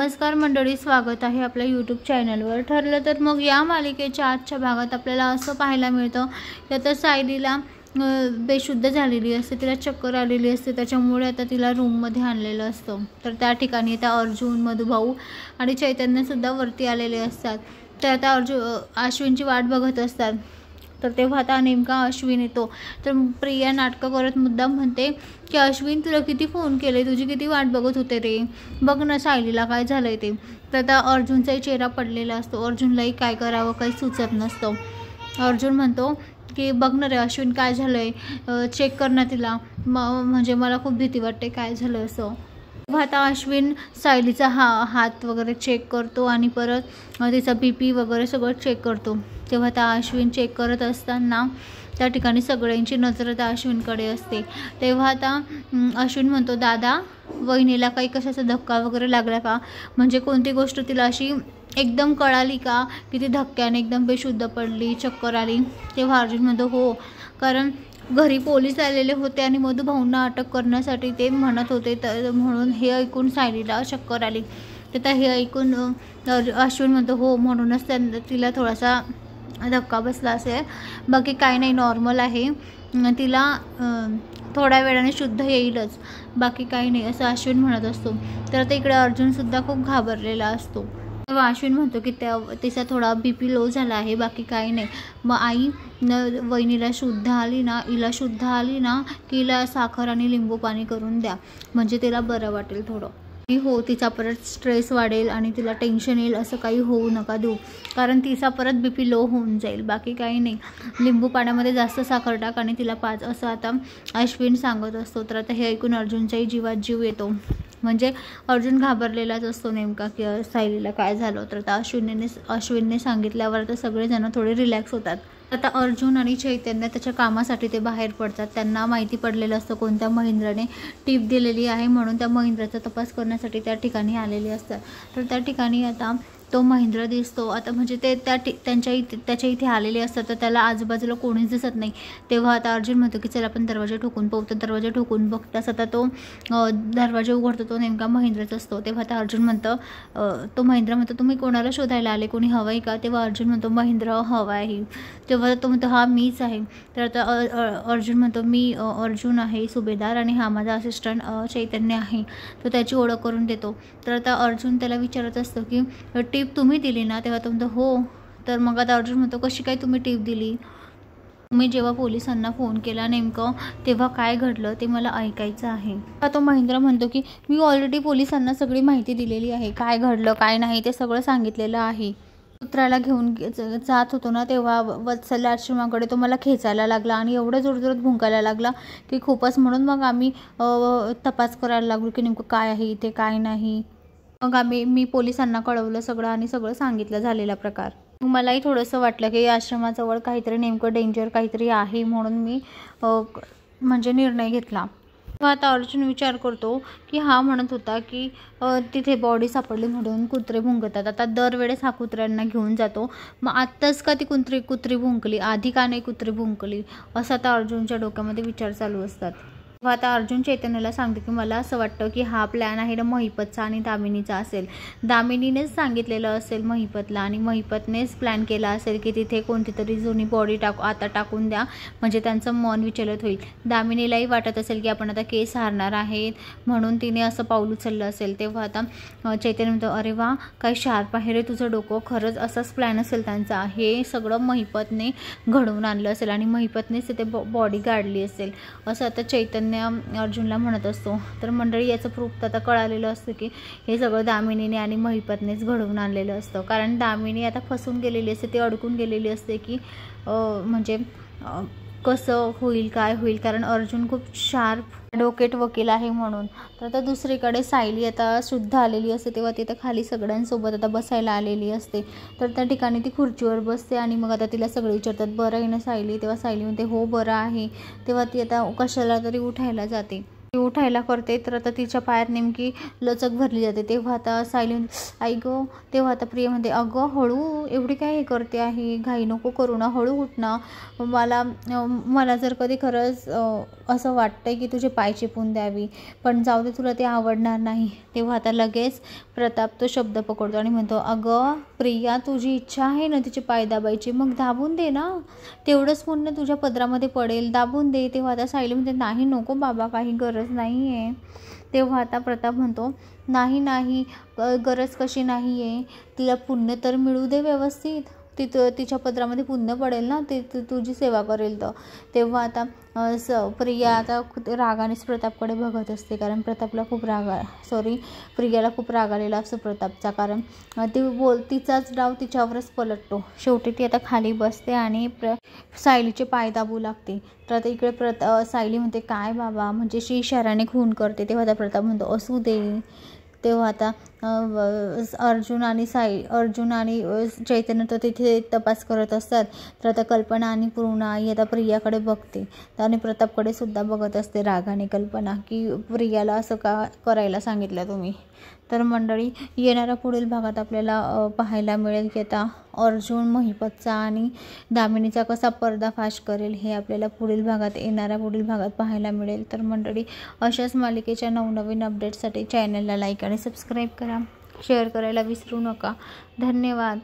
नमस्कार मंडळी, स्वागत आहे आपल्या यूट्यूब चॅनलवर। ठरलं तर मग या मालिकेच्या आजच्या भागात आपल्याला असं पाहायला मिळतं की आता सायलीला बेशुद्ध झालेली असते, तिला चक्कर आलेली असते, त्याच्यामुळे आता तिला रूममध्ये आणलेलं असतं। तर त्या ठिकाणी आता अर्जुन, मधुभाऊ आणि चैतन्यसुद्धा वरती आलेले असतात। तर आता अश्विनची वाट बघत असतात। तर तेव्हा आता नेमका अश्विन येतो। तर प्रिया नाटकं करत मुद्दाम म्हणते की अश्विन, तुला किती फोन केले, तुझी किती वाट बघत होते रे, बघ ना सायलीला काय झालंय ते। तर आता अर्जुनचाही चेहरा पडलेला असतो। अर्जुनलाही काय करावं काही सुचत नसतं। अर्जुन म्हणतो की बघ ना रे अश्विन, काय झालंय, चेक कर ना तिला, म्हणजे मला खूप भीती वाटते काय झालं असं। तेव्हा आता अश्विन सायलीचा हात वगैरे चेक करतो आणि परत तिचा BP वगैरे सगळं चेक करतो। तेव्हा आता अश्विन चेक करत असताना त्या ठिकाणी सगळ्यांची नजर आता अश्विनकडे असते। तेव्हा आता अश्विन म्हणतो, दादा वहिनीला काही कशाचा धक्का वगैरे लागला का, म्हणजे कोणती गोष्ट तिला अशी एकदम कळाली का की ती धक्क्याने एकदम बेशुद्ध पडली, चक्कर आली। तेव्हा अर्जुन म्हणतो हो, कारण घरी पोलीस आलेले होते आणि मधुभाऊंना अटक करण्यासाठी ते म्हणत होते, तर म्हणून हे ऐकून सायलीला चक्कर आली। तर हे ऐकून अश्विन म्हणतो हो, म्हणूनच तिला थोडासा धक्का बसला असेल, बाकी काही नाही, नॉर्मल आहे, तिला थोड्या वेळाने शुद्ध येईलच, बाकी काही नाही असं अश्विन म्हणत असतो। तर आता इकडे अर्जुनसुद्धा खूप घाबरलेला असतो। तेव्हा अश्विन म्हणतो की तिचा थोडा BP लो झाला आहे, बाकी काही नाही। मग आई वहिनीला शुद्ध आली ना, हिला शुद्ध आली ना की हिला साखर आणि लिंबू पाणी करून द्या, म्हणजे तिला बरं वाटेल थोडं। हो, तिचा परत स्ट्रेस वाढेल आणि तिला टेन्शन येईल, असं काही होऊ नका देऊ, कारण तिचा परत BP लो होऊन जाईल, बाकी काही नाही। लिंबू पाण्यामध्ये जास्त साखर टाक आणि तिला पाज, असं आता अश्विन सांगत असतो। तर आता हे ऐकून अर्जुनच्याही जीवात जीव येतो, म्हणजे अर्जुन घाबरलेलाच असतो नेमका की सायलीला काय झालं। तर आता अश्विनने सांगितल्यावर तर सगळेजण थोडे रिलॅक्स होतात। आता अर्जुन आणि चैतन्य त्याच्या कामासाठी ते बाहेर पडतात। त्यांना माहिती पडलेलं असतं कोणत्या महेंद्राने टिप दिलेली आहे, म्हणून त्या महेंद्राचा तपास करण्यासाठी त्या ठिकाणी आलेले असतात। तर त्या ठिकाणी आता तो महेंद्र दिसतो, आता म्हणजे ते त्याच्या इथे आलेले असतात, तर त्याला आजूबाजूला कोणीच दिसत नाही। तेव्हा आता अर्जुन म्हणतो की चल आपण दरवाजा ठोकून पाहू। तर दरवाजा ठोकून बघताच आता तो दरवाजा उघडतो, तो नेमका महेंद्रच असतो। तेव्हा आता अर्जुन म्हणतं, तो महेंद्र म्हणतो तुम्ही कोणाला शोधायला आले, कोणी हवं आहे का। तेव्हा अर्जुन म्हणतो महेंद्र हवा आहे। तेव्हा तो म्हणतो हा मीच आहे। तर आता अर्जुन म्हणतो मी अर्जुन आहे सुभेदार, आणि हा माझा असिस्टंट चैतन्य आहे। तो त्याची ओळख करून देतो। तर आता अर्जुन त्याला विचारत असतो की टिप तुम्ही दिली ना। तेव्हा तो म्हणतो हो। तर मग आता अर्जुन म्हणतो कशी काय तुम्ही टिप दिली, मी जेव्हा पोलिसांना फोन केला नेमकं तेव्हा काय घडलं ते मला ऐकायचं आहे। तो महेंद्र म्हणतो की मी ऑलरेडी पोलिसांना सगळी माहिती दिलेली आहे, काय घडलं काय नाही ते सगळं सांगितलेलं आहे। पुत्राला घेऊन जात होतो ना, तेव्हा वत्सल्य आश्रमाकडे तो मला खेचायला लागला आणि एवढं जोरजोरात भुंकायला लागला की खूपच, म्हणून मग आम्ही तपास करायला लागलो की नेमकं काय आहे इथे काय नाही। मग मी पोलिसांना कळवलं सगळं आणि सगळं सांगितलं झालेला प्रकार। मलाही थोडंसं वाटलं की आश्रमाजवळ काहीतरी नेमकं डेंजर काहीतरी आहे, म्हणून मी म्हणजे निर्णय घेतला। मग आता अर्जुन विचार करतो की हा म्हणत होता की तिथे बॉडी सापडली म्हणून कुत्रे भुंकतात, आता दरवेळेस हा कुत्र्यांना घेऊन जातो, मग आत्ताच का ती कुत्री भुंकली, आधी का नाही कुत्री भुंकली, असं आता अर्जुनच्या डोक्यामध्ये विचार चालू असतात। आता अर्जुन चैतन्यला सांगते की मला असं वाटतं की हा प्लॅन आहे ना महिपतचा आणि दामिनीचा असेल। दामिनीनेच सांगितलेलं असेल महिपतला, आणि महिपतनेच प्लॅन केला असेल की तिथे कोणती तरी जुनी बॉडी आता टाकून द्या, म्हणजे त्यांचं मन विचलित होईल। दामिनीलाही वाटत असेल की आपण आता केस हारणार आहेत, म्हणून तिने असं पाऊल उचललं असेल। तेव्हा आता चैतन्य म्हणतो अरे वा, काय शार्प आहे रे तुझं डोकं, खरंच असाच प्लॅन असेल त्यांचा, हे सगळं महिपतने घडवून आणलं असेल आणि महिपतनेच तिथे बॉडी गाडली असेल, असं आता चैतन्य अर्जुनला म्हणत असतो। तर मंडळी याचं प्रूफ आता कळालेलं असतं की हे सगळं दामिनीने आणि महिपतनेच घडवून आणलेलं असतं, कारण दामिनी आता फसून गेलेली असते, ती अडकून गेलेली असते की म्हणजे कसं होईल काय होईल, कारण अर्जुन खूप शार्प डोकेट वकील आहे म्हणून। तर आता दुसरीकडे सायली आता शुद्ध आलेली असते, तेव्हा तिथं खाली सगळ्यांसोबत आता बसायला आलेली असते। तर त्या ठिकाणी ती खुर्चीवर बसते आणि मग आता तिला सगळे विचारतात बरं आहे ना सायली, तेव्हा सायली म्हणते हो बरं आहे। तेव्हा ती आता कशाला तरी उठायला जाते। ती उठायला करते तर आता तिच्या पायात नेमकी लचक भरली जाते। तेव्हा आता सायली आई गं, तेव्हा आता प्रिया म्हणते अगं हळू, एवढी काय हे करते आहे, घाई नको करू ना, हळू उठ ना, मला जर कधी खरंच असं वाटतंय की तुझे पाय चेपून द्यावी, पण जाऊ दे तुला ते आवडणार नाही। तेव्हा आता लगेच प्रताप तो शब्द पकडतो आणि म्हणतो अगं प्रिया, तुझी इच्छा आहे ना तिचे पाय दाबायची, मग दाबून दे ना, तेवढंच पुण्य तुझ्या पदरामध्ये पडेल, दाबून दे। तेव्हा आता सायली म्हणते नाही नको बाबा, काही गरज नाही आहे। तेव्हा आता प्रताप म्हणतो नाही गरज कशी नाही आहे, तिला पुण्य तर मिळू दे व्यवस्थित, तिच्या पदरामध्ये पुण्य पडेल ना, ती तुझी सेवा करेल तर। तेव्हा आता प्रिया आता रागानेच प्रतापकडे बघत असते, कारण प्रतापला खूप प्रियाला खूप राग आलेला असतो प्रतापचा, कारण तिचाच डाव तिच्यावरच पलटतो। शेवटी ती आता खाली बसते आणि सायलीचे पाय दाबू लागते। तर आता इकडे सायली म्हणते काय बाबा, म्हणजे इशाराने खून करते। तेव्हा आता प्रताप म्हणतो असू दे। तेव्हा आता अर्जुन आणि चैतन्य तर तिथे तपास करत असतात। तर आता कल्पना आणि पूर्णा आई आता प्रियाकडे बघते आणि प्रतापकडे सुद्धा बघत असते रागाने कल्पना, की प्रियाला असं का करायला सांगितलं तुम्ही। तर मंडळी, येणाऱ्या पुढील भागात आपल्याला पाहायला मिळेल की आता अर्जुन महिपतचा आणि दामिनीचा कसा पर्दाफाश करेल, हे आपल्याला येणाऱ्या पुढील भागात पाहायला मिळेल। तर मंडळी, अशाच मालिकेच्या नवनवीन अपडेट्ससाठी चॅनलला लाईक आणि सबस्क्राईब करा, शेअर करायला विसरू नका। धन्यवाद।